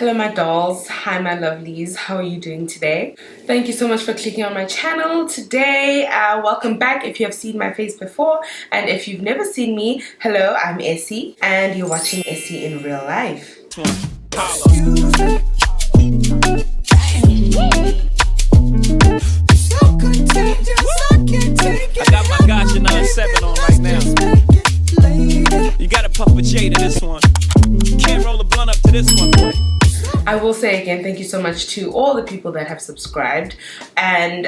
Hello my dolls, hi my lovelies, how are you doing today? Thank you so much for clicking on my channel today. Welcome back if you have seen my face before, and if you've never seen me, hello, I'm Essie and you're watching Essie in real life. I got my Gotcha 97 on right now. You gotta puff a J to this one. Can't roll a blunt up to this one, boy. I will say again, thank you so much to all the people that have subscribed, and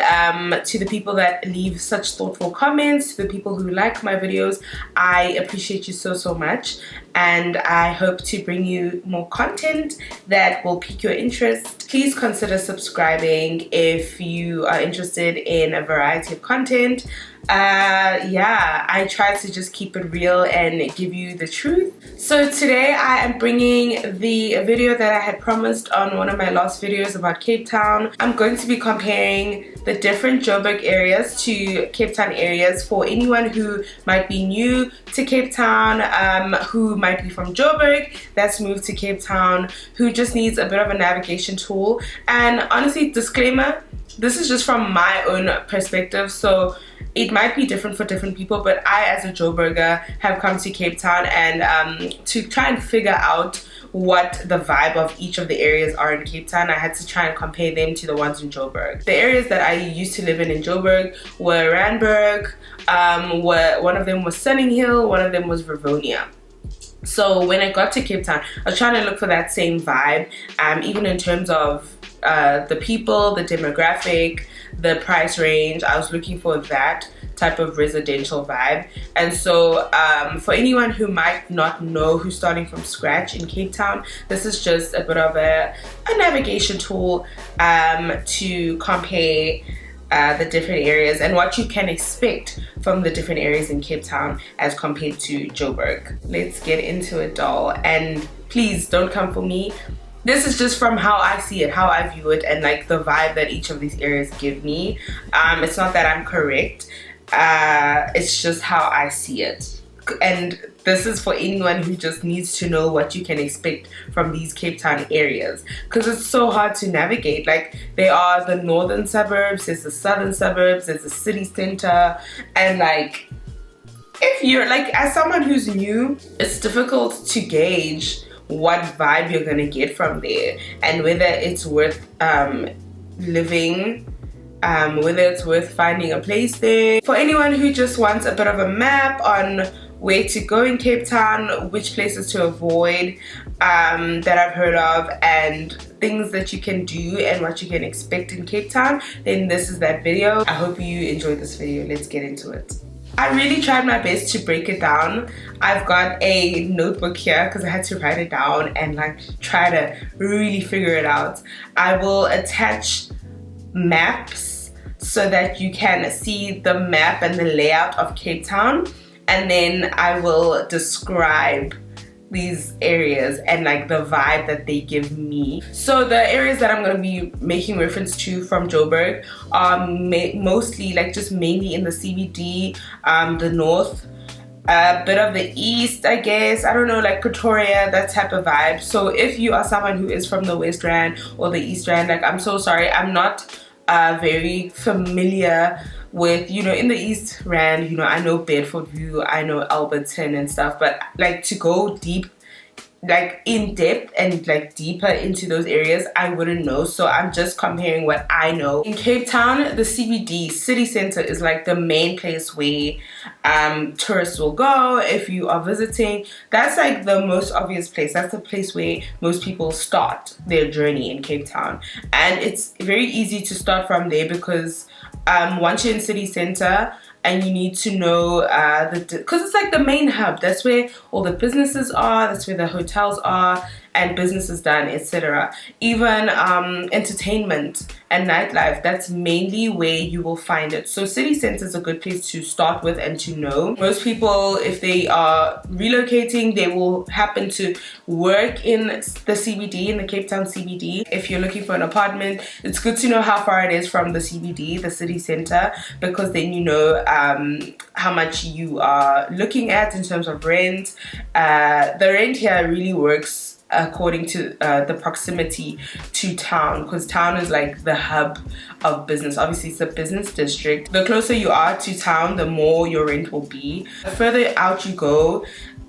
to the people that leave such thoughtful comments, to the people who like my videos. I appreciate you so much, and I hope to bring you more content that will pique your interest. Please consider subscribing if you are interested in a variety of content. Yeah, I try to just keep it real and give you the truth. So today I am bringing the video that I had promised on one of my last videos about Cape Town. I'm going to be comparing the different Joburg areas to Cape Town areas for anyone who might be new to Cape Town, who might be from Joburg that's moved to Cape Town, who just needs a bit of a navigation tool. And honestly, disclaimer, this is just from my own perspective, so it might be different for different people, but I, as a Joburger, have come to Cape Town and to try and figure out what the vibe of each of the areas are in Cape Town. I had to try and compare them to the ones in Joburg. The areas that I used to live in Joburg were Randburg, one of them was Sunninghill, one of them was Rivonia. So when I got to Cape Town, I was trying to look for that same vibe, even in terms of the people, the demographic, the price range. I was looking for that type of residential vibe. And so for anyone who might not know, who's starting from scratch in Cape Town, this is just a bit of a navigation tool to compare the different areas and what you can expect from the different areas in Cape Town as compared to Joburg. Let's get into it, doll. And please don't come for me. This is just from how I see it, how I view it, and like the vibe that each of these areas give me. It's not that I'm correct, it's just how I see it. And this is for anyone who just needs to know what you can expect from these Cape Town areas, because it's so hard to navigate. Like, there are the northern suburbs, there's the southern suburbs, there's the city center, and like, if you're like, as someone who's new, it's difficult to gauge what vibe you're gonna get from there and whether it's worth living, whether it's worth finding a place there. For anyone who just wants a bit of a map on where to go in Cape Town, which places to avoid that I've heard of, and things that you can do and what you can expect in Cape Town, then this is that video. I hope you enjoyed this video. Let's get into it. I really tried my best to break it down. I've got a notebook here because I had to write it down and like try to really figure it out. I will attach maps so that you can see the map and the layout of Cape Town, and then I will describe these areas and like the vibe that they give me. So the areas that I'm going to be making reference to from Joburg are mostly like just mainly in the CBD, the north, a bit of the east, I guess, I don't know, like Pretoria, that type of vibe. So if you are someone who is from the West Rand or the East Rand, like, I'm so sorry, I'm not very familiar with, you know, in the East Rand, you know, I know Bedford View, I know Alberton and stuff, but like to go deep, like in depth and like deeper into those areas, I wouldn't know. So I'm just comparing what I know. In Cape Town, the CBD, city center, is like the main place where tourists will go if you are visiting. That's like the most obvious place. That's the place where most people start their journey in Cape Town, and it's very easy to start from there because once you're in city center, and you need to know because it's like the main hub. That's where all the businesses are, that's where the hotels are, and business is done, etc. Even entertainment and nightlife, that's mainly where you will find it. So city center is a good place to start with and to know. Most people, if they are relocating, they will happen to work in the CBD, in the Cape Town CBD. If you're looking for an apartment, it's good to know how far it is from the CBD, the city center, because then you know how much you are looking at in terms of rent. The rent here really works according to the proximity to town, because town is like the hub of business. Obviously it's a business district. The closer you are to town, the more your rent will be. The further out you go,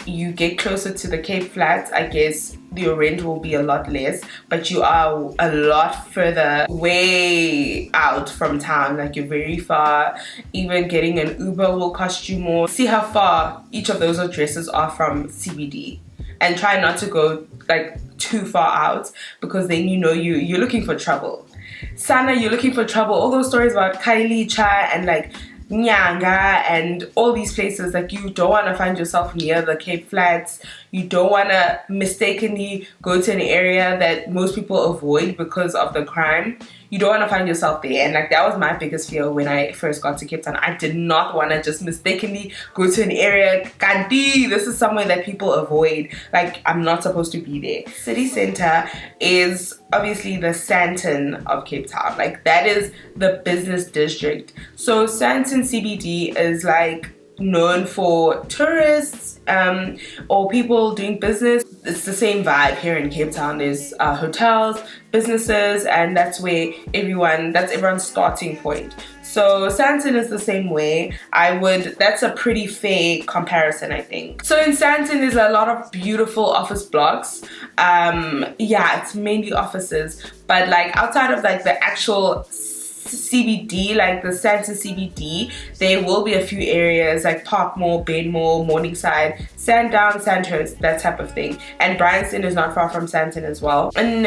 you get closer to the Cape Flats, I guess your rent will be a lot less, but you are a lot further way out from town, like you're very far. Even getting an Uber will cost you more. See how far each of those addresses are from CBD, and try not to go like too far out, because then you know you're looking for trouble. Sana, you're looking for trouble. All those stories about Kylie Chai and like Nyanga and all these places, like you don't want to find yourself near the Cape Flats. You don't want to mistakenly go to an area that most people avoid because of the crime. You don't want to find yourself there. And like that was my biggest fear when I first got to Cape Town. I did not want to just mistakenly go to an area, Kanti, this is somewhere that people avoid, like I'm not supposed to be there. City center is obviously the Sandton of Cape Town. Like that is the business district. So Sandton CBD is like known for tourists or people doing business. It's the same vibe here in Cape Town. There's hotels, businesses, and that's where that's everyone's starting point. So Sandton is the same way. That's a pretty fair comparison, I think. So in Sandton there's a lot of beautiful office blocks. Yeah, it's mainly offices, but like outside of like the actual CBD, like the Sandton CBD, there will be a few areas like Parkmore, Benmore, Morningside, Sandown, Sandhurst, that type of thing. And Bryanston is not far from Sandton as well. In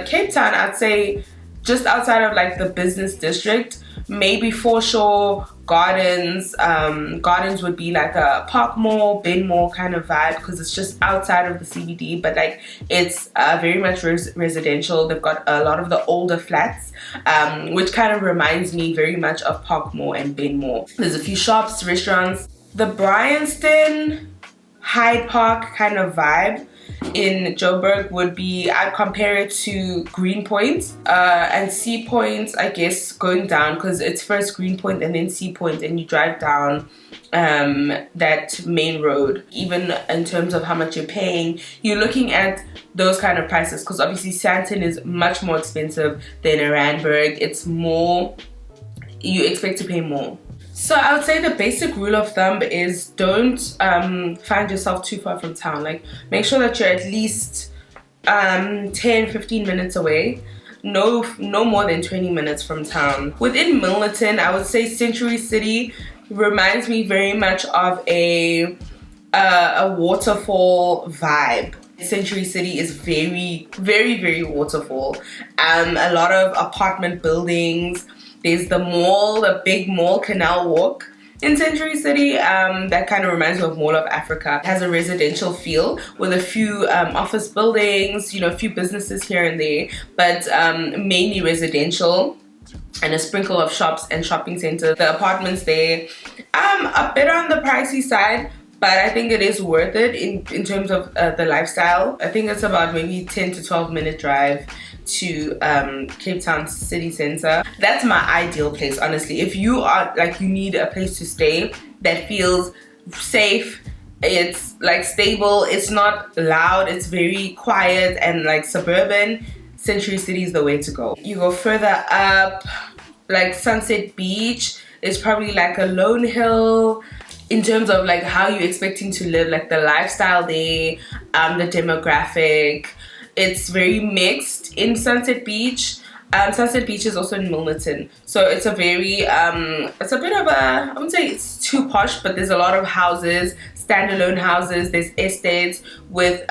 Cape Town, I'd say just outside of like the business district, maybe Foreshore, Gardens. Gardens would be like a Parkmore, Benmore kind of vibe, because it's just outside of the CBD, but like it's very much residential. They've got a lot of the older flats, which kind of reminds me very much of Parkmore and Benmore. There's a few shops, restaurants. The Bryanston, Hyde Park kind of vibe in Joburg would be, I'd compare it to Greenpoint and Sea Point, I guess, going down, because it's first Greenpoint and then Sea Point, and you drive down that main road. Even in terms of how much you're paying, you're looking at those kind of prices, because obviously Sandton is much more expensive than Randburg. It's more, you expect to pay more. So I would say the basic rule of thumb is don't find yourself too far from town. Like make sure that you're at least 10-15 minutes away. No more than 20 minutes from town. Within Milnerton, I would say Century City reminds me very much of a waterfall vibe. Century City is very, very, very waterfall. A lot of apartment buildings. There's the mall, the big mall, Canal Walk in Century City. That kind of reminds me of Mall of Africa. It has a residential feel with a few office buildings, you know, a few businesses here and there, but mainly residential, and a sprinkle of shops and shopping centers. The apartments there, a bit on the pricey side, but I think it is worth it in terms of the lifestyle. I think it's about maybe 10 to 12 minute drive to Cape Town city center. That's my ideal place, honestly. If you are like, you need a place to stay that feels safe, it's like stable, it's not loud, it's very quiet and like suburban, Century City is the way to go. You go further up, like Sunset Beach is probably like a lone hill in terms of like how you're expecting to live, like the lifestyle there, the demographic. It's very mixed in Sunset Beach. Sunset Beach is also in Milnerton, so it's a very it's a bit of a, I wouldn't say it's too posh, but there's a lot of houses, standalone houses. There's estates with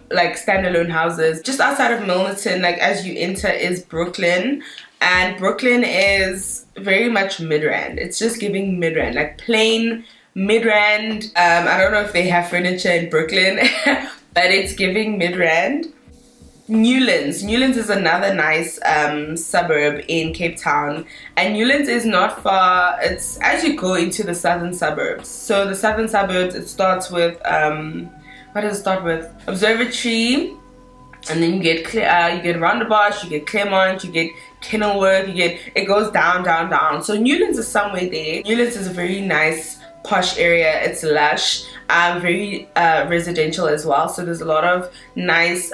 like standalone houses. Just outside of Milnerton, like as you enter, is Brooklyn, and Brooklyn is very much Midrand. It's just giving Midrand, like plain Midrand. I don't know if they have furniture in Brooklyn, but it's giving Midrand. Newlands is another nice suburb in Cape Town, and Newlands is not far. It's as you go into the southern suburbs. So the southern suburbs, it starts with what does it start with? Observatory, and then you get Roundabout, you get Claremont, you get Kenilworth, it goes down. So Newlands is somewhere there. Newlands is a very nice posh area. It's lush. very residential as well. So there's a lot of nice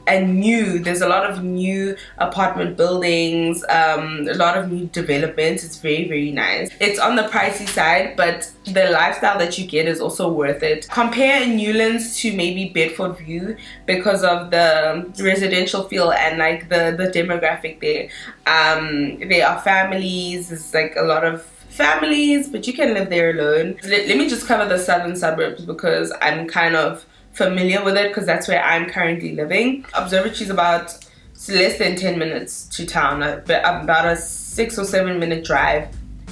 there's a lot of new apartment buildings, a lot of new developments. It's very, very nice. It's on the pricey side, but the lifestyle that you get is also worth it. Compare Newlands to maybe Bedford View because of the residential feel and like the demographic there. There are families. It's like a lot of families, but you can live there alone. Let me just cover the southern suburbs because I'm kind of familiar with it, because that's where I'm currently living. Observatory is about less than 10 minutes to town, about a 6 or 7 minute drive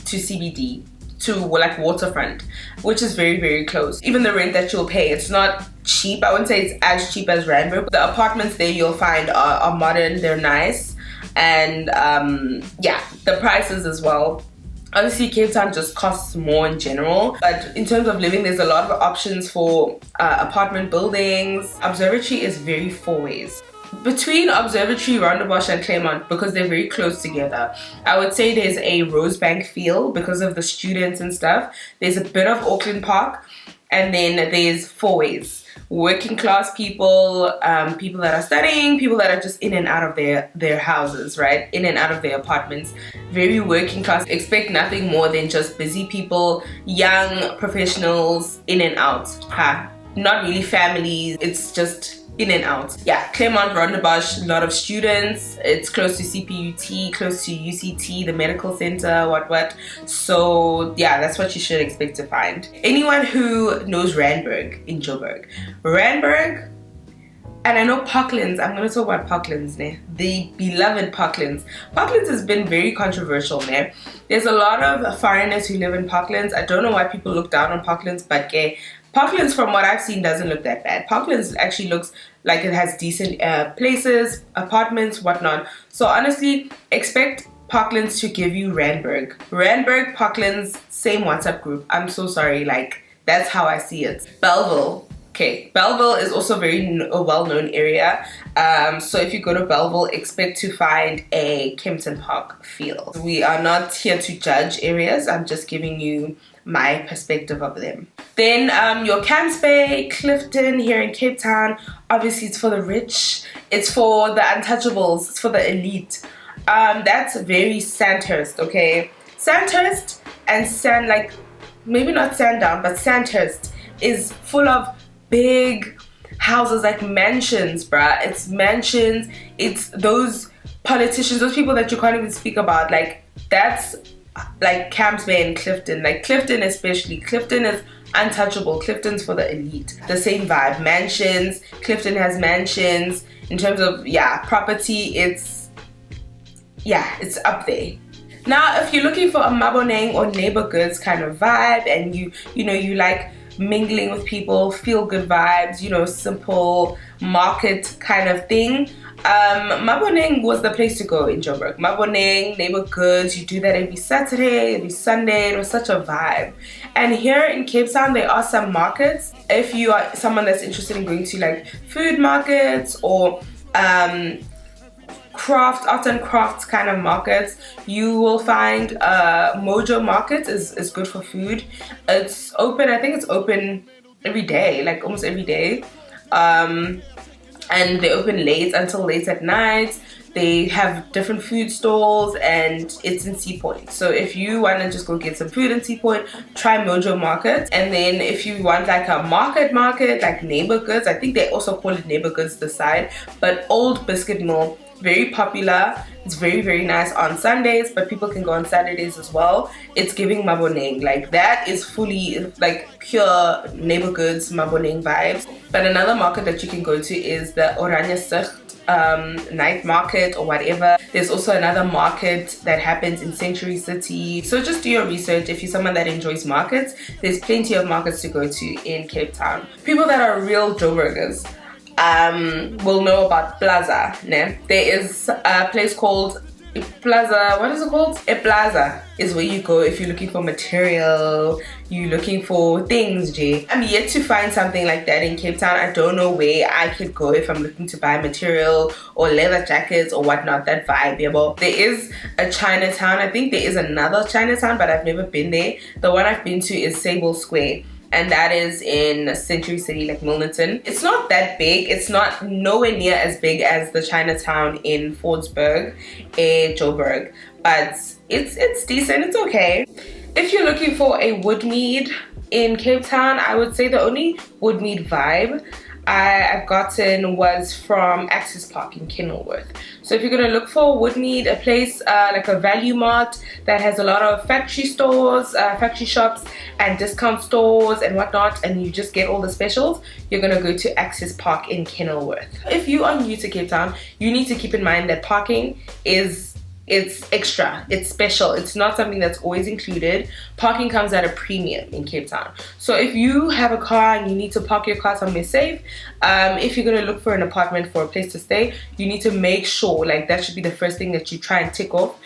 to CBD, to like waterfront, which is very, very close. Even the rent that you'll pay, it's not cheap. I wouldn't say it's as cheap as Randburg. The apartments there you'll find are modern, they're nice, and yeah, the prices as well. Obviously, Cape Town just costs more in general, but in terms of living, there's a lot of options for apartment buildings. Observatory is very four ways. Between Observatory, Rondebosch and Claremont, because they're very close together, I would say there's a Rosebank feel because of the students and stuff. There's a bit of Auckland Park, and then there's four ways. Working class people, people that are studying, people that are just in and out of their houses, right? In and out of their apartments. Very working class. Expect nothing more than just busy people, young professionals, in and out. Not really families, it's just in and out. Yeah, Claremont, Rondebosch, a lot of students. It's close to CPUT, close to UCT, the medical center, what. So yeah, that's what you should expect to find. Anyone who knows Randburg in Joburg. Randburg, and I know Parklands, I'm going to talk about Parklands now. The beloved Parklands. Parklands has been very controversial now. There's a lot of foreigners who live in Parklands. I don't know why people look down on Parklands, but Parklands, from what I've seen, doesn't look that bad. Parklands actually looks like it has decent places, apartments, whatnot. So honestly, expect Parklands to give you Randburg. Randburg, Parklands, same WhatsApp group. I'm so sorry, like that's how I see it. Belleville. Okay, Belleville is also a well-known area. So if you go to Belleville, expect to find a Kempton Park feel. We are not here to judge areas. I'm just giving you my perspective of them. Then your Camps Bay, Clifton here in Cape Town, obviously it's for the rich, it's for the untouchables, it's for the elite. That's very Sandhurst, okay? Sandhurst and like maybe not Sandown, but Sandhurst is full of big houses, like mansions, bruh. It's mansions, it's those politicians, those people that you can't even speak about. Like that's like Camps Bay and Clifton, like Clifton especially. Clifton is untouchable. Clifton's for the elite. The same vibe. Mansions. Clifton has mansions. In terms of property, it's up there. Now, if you're looking for a Maboneng or neighbor goods kind of vibe, and you like mingling with people, feel good vibes, simple market kind of thing, Maboneng was the place to go in Joburg. Maboneng, neighbor goods, you do that every Saturday, every Sunday. It was such a vibe. And here in Cape Town, there are some markets. If you are someone that's interested in going to like food markets or art and crafts kind of markets, you will find Mojo Market is good for food. It's open, I think it's open every day, like almost every day. And they open until late at night. They have different food stalls, and it's in Sea Point. So if you want to just go get some food in Sea Point, try Mojo Market. And then if you want like a market, like neighbor goods, I think they also call it neighbor goods this side, but Old Biscuit Mill, very popular. It's very, very nice on Sundays, but people can go on Saturdays as well. It's giving Maboneng. Like that is fully like pure neighbor goods Maboneng vibes. But another market that you can go to is the Oranje Sicht night market or whatever. There's also another market that happens in Century City. So just do your research. If you're someone that enjoys markets, there's plenty of markets to go to in Cape Town. People that are real Joburgers will know about Plaza. There is a place called Plaza. What is it called? A Plaza is where you go if you're looking for material, you're looking for things, Jay. I'm yet to find something like that in Cape Town. I don't know where I could go if I'm looking to buy material or leather jackets or whatnot, that vibe, yeah. But there is a Chinatown. I think there is another Chinatown, but I've never been there. The one I've been to is Sable Square. and that is in Century City, like Milnerton. It's not that big. It's not nowhere near as big as the Chinatown in Fordsburg, Joburg, but it's decent. It's okay. If you're looking for a Woodmead in Cape Town, I would say the only Woodmead vibe I've gotten was from Access Park in Kenilworth. So if you're going to look for Woodmead, a place like a value mart that has a lot of factory stores, factory shops and discount stores and whatnot, and you just get all the specials, you're going to go to Access Park in Kenilworth. If you are new to Cape Town, you need to keep in mind that parking it's extra, it's special, it's not something that's always included. Parking comes at a premium in Cape Town. So if you have a car and you need to park your car somewhere safe, if you're going to look for an apartment for a place to stay, you need to make sure, like, that should be the first thing that you try and tick off,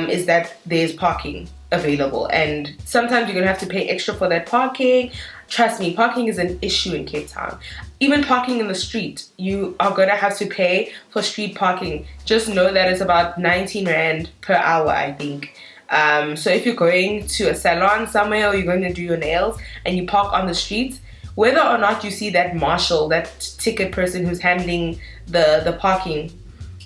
is that there's parking available. And sometimes you're going to have to pay extra for that parking. Trust me, parking is an issue in Cape Town. Even parking in the street, you are going to have to pay for street parking. Just know that it's about 19 Rand per hour, I think. So if you're going to a salon somewhere, or you're going to do your nails and you park on the streets, whether or not you see that marshal, that ticket person who's handling the parking,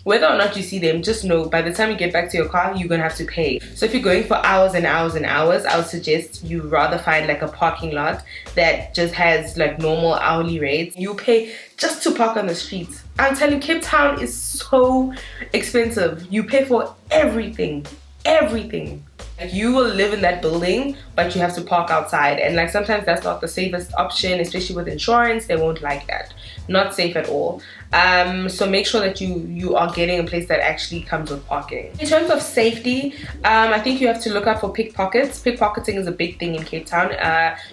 whether or not you see them, just know by the time you get back to your car, you're gonna have to pay. So if you're going for hours and hours and hours, I would suggest you rather find like a parking lot that just has like normal hourly rates. You pay just to park on the streets. I'm telling you, Cape Town is so expensive. You pay for everything, everything. Like, you will live in that building, but you have to park outside, and like sometimes that's not the safest option, especially with insurance. They won't like that. Not safe at all. So make sure that you are getting a place that actually comes with parking. In terms of safety, I think you have to look out for pickpockets. Pickpocketing is a big thing in Cape Town.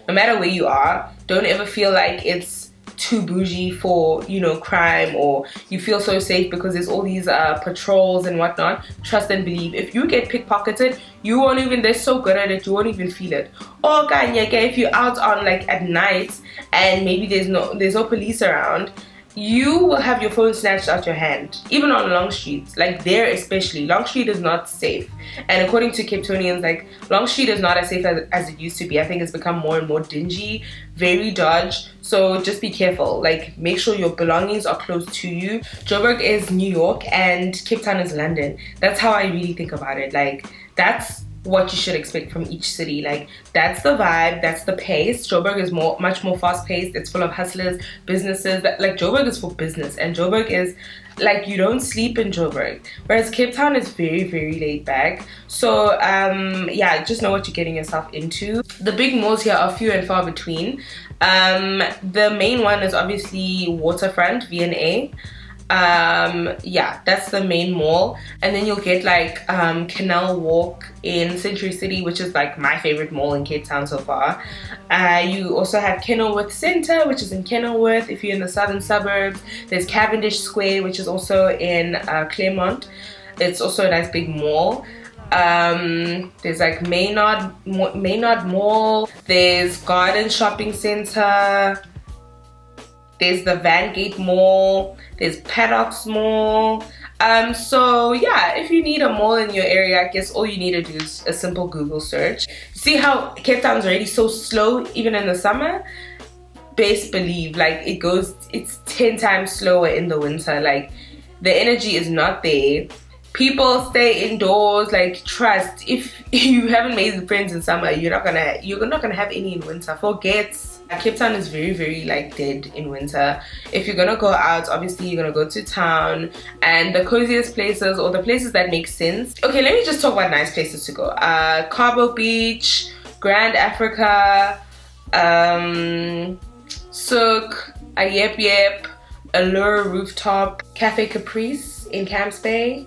No matter where you are, don't ever feel like it's too bougie for, you know, crime, or you feel so safe because there's all these patrols and whatnot. Trust and believe, if you get pickpocketed, you won't even, they're so good at it, you won't even feel it. Or if you're out on like at night and maybe there's no police around, you will have your phone snatched out your hand. Even on Long Street, like there especially, Long Street is not safe. And according to Cape Townians, like Long Street is not as safe as it used to be. I think it's become more and more dingy, very dodgy. So just be careful. Like, make sure your belongings are close to you. Joburg is New York and Cape Town is London. That's how I really think about it. Like, that's what you should expect from each city. Like, that's the vibe, that's the pace. Joburg is much more fast paced. It's full of hustlers, businesses. Like, Joburg is for business, and Joburg is like, you don't sleep in Joburg, whereas Cape Town is very, very laid back. So yeah, just know what you're getting yourself into. The big malls here are few and far between. The main one is obviously Waterfront, V&A. Yeah, that's the main mall. And then you'll get like Canal Walk in Century City, which is like my favorite mall in Cape Town so far. You also have Kenilworth Centre, which is in Kenilworth if you're in the southern suburbs. There's Cavendish Square, which is also in Claremont. It's also a nice big mall. There's like Maynard Mall. There's Garden Shopping Centre. There's the Vangate Mall. There's Paddocks Mall. So yeah, if you need a mall in your area, I guess all you need to do is a simple Google search. See how Cape Town's already so slow even in the summer? Best believe, like, it's 10 times slower in the winter. Like, the energy is not there. People stay indoors. Like, trust, if you haven't made friends in summer, you're not gonna have any in winter. Forget. Cape Town is very, very like dead in winter. If you're gonna go out, obviously you're gonna go to town, and the coziest places, or the places that make sense. Okay, let me just talk about nice places to go. Cabo Beach, Grand Africa, Souk, Ayep, Allure Rooftop, Cafe Caprice in Camps Bay,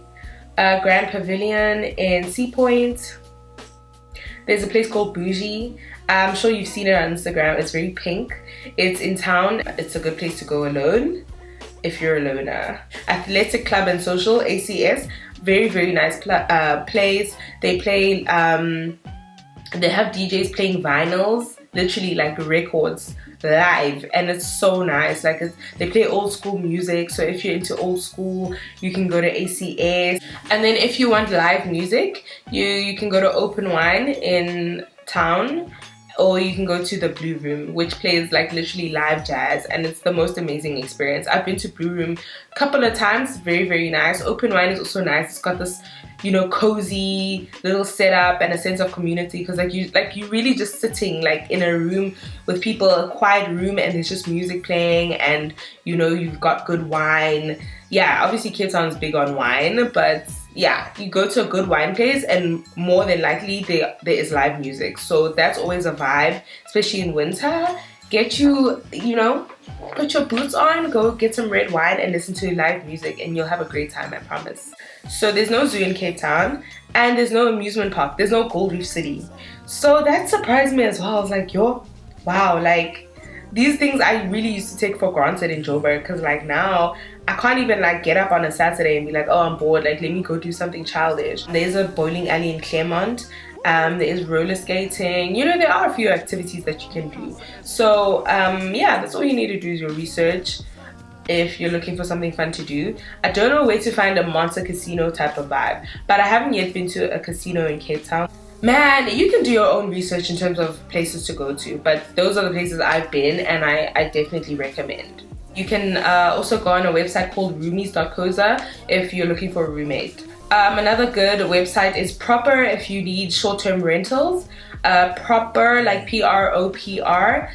Grand Pavilion in Sea Point. There's a place called Bougie. I'm sure you've seen it on Instagram. It's very pink. It's in town. It's a good place to go alone if you're a loner. Athletic Club and Social, ACS. Very, very nice place. They play, they have DJs playing vinyls, literally like records live, and it's so nice. Like, they play old school music, so if you're into old school, you can go to ACS. And then if you want live music, you can go to Open Wine in town. or you can go to the Blue Room, which plays like literally live jazz, and it's the most amazing experience. I've been to Blue Room a couple of times. Very, very nice. Open wine is also nice. It's got this, you know, cozy little setup and a sense of community, because you really just sitting like in a room with people, a quiet room, and there's just music playing, and you know, you've got good wine. Yeah, obviously Cape Town's big on wine, but yeah, you go to a good wine place and more than likely there is live music. So that's always a vibe, especially in winter. Get you know, put your boots on, go get some red wine and listen to live music, and you'll have a great time, I promise. So there's no zoo in Cape Town, and there's no amusement park. There's no Gold Reef City. So that surprised me as well. I was like, yo, wow, like these things I really used to take for granted in Joburg, because like now I can't even like get up on a Saturday and be like, oh, I'm bored, like let me go do something childish. There's a bowling alley in Claremont. There is roller skating. You know, there are a few activities that you can do. So yeah, that's all you need to do is your research if you're looking for something fun to do. I don't know where to find a monster casino type of vibe, but I haven't yet been to a casino in Cape Town. Man, you can do your own research in terms of places to go to, but those are the places I've been, and I definitely recommend. You can also go on a website called roomies.coza if you're looking for a roommate. Another good website is Proper if you need short-term rentals. Proper, like PROPR.coza,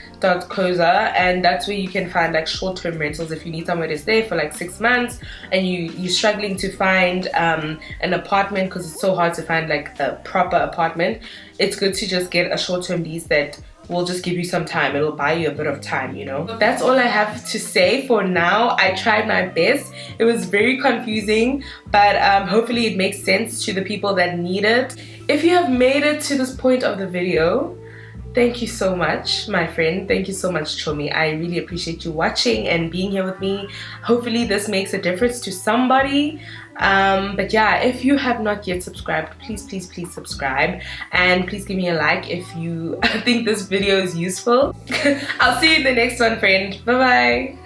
and that's where you can find like short-term rentals if you need somewhere to stay for like 6 months and you're struggling to find an apartment because it's so hard to find like a proper apartment. It's good to just get a short-term lease that will just give you some time. It'll buy you a bit of time, you know. That's all I have to say for now. I tried my best. It was very confusing, but hopefully it makes sense to the people that need it. If you have made it to this point of the video, thank you so much, my friend. Thank you so much, Chomi. I really appreciate you watching and being here with me. Hopefully this makes a difference to somebody. But yeah, if you have not yet subscribed, please subscribe, and please give me a like if you think this video is useful. I'll see you in the next one, friend. Bye bye.